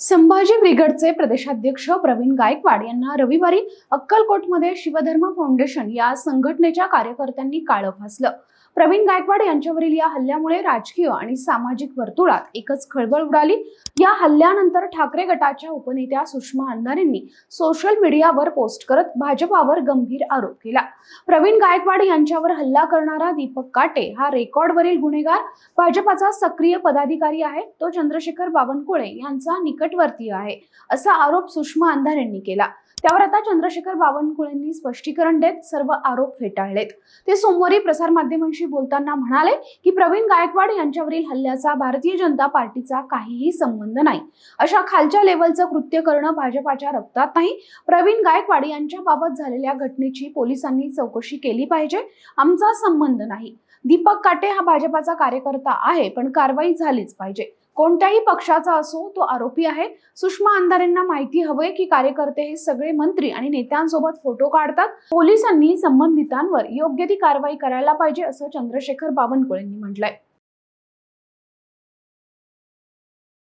संभाजी ब्रिगेडचे प्रदेशाध्यक्ष प्रवीण गायकवाड यांना रविवारी अक्कलकोटमध्ये शिवधर्म फाउंडेशन या संघटनेच्या कार्यकर्त्यांनी काळं फासलं। प्रवीण गायकवाड यांच्यावरील या हल्ल्यामुळे राजकीय आणि सामाजिक वर्तुळात एकच खळबळ उडाली। या हल्ल्यानंतर ठाकरे गटाच्या उपनेत्या सुषमा अंधारेंनी सोशल मीडियावर पोस्ट करत भाजपावर गंभीर आरोप केला। प्रवीण गायकवाड यांच्यावर हल्ला करणारा दीपक काटे हा रेकॉर्डवरील गुन्हेगार भाजपाचा सक्रिय पदाधिकारी आहे। तो चंद्रशेखर बावनकुळे यांचा निकटवर्तीय आहे, असा आरोप सुषमा अंधारेंनी केला। त्यावर आता चंद्रशेखर बावनकुळेंनी स्पष्टीकरण देत सर्व आरोप फेटाळलेत। ते सोमवारी प्रसारमाध्यमांशी बोलताना म्हणाले की प्रवीण गायकवाड यांच्यावरील हल्ल्याचा भारतीय जनता पार्टीचा काहीही संबंध नाही। अशा खालच्या लेवलचं कृत्य करणं भाजपाच्या रक्तात नाही। प्रवीण गायकवाड यांच्याबाबत झालेल्या घटनेची पोलिसांनी चौकशी केली पाहिजे, आमचा संबंध नाही। दीपक काटे हा भाजपाचा कार्यकर्ता आहे, पण कारवाई झालीच पाहिजे। कोणत्याही पक्षाचा असो, तो आरोपी आहे। सुषमा अंधारेंना माहिती हवंय की कार्यकर्ते हे सगळे मंत्री आणि नेत्यांसोबत फोटो काढतात। पोलिसांनी संबंधितांवर योग्य ती कारवाई करायला पाहिजे, असं चंद्रशेखर बावनकुळेंनी म्हटलंय।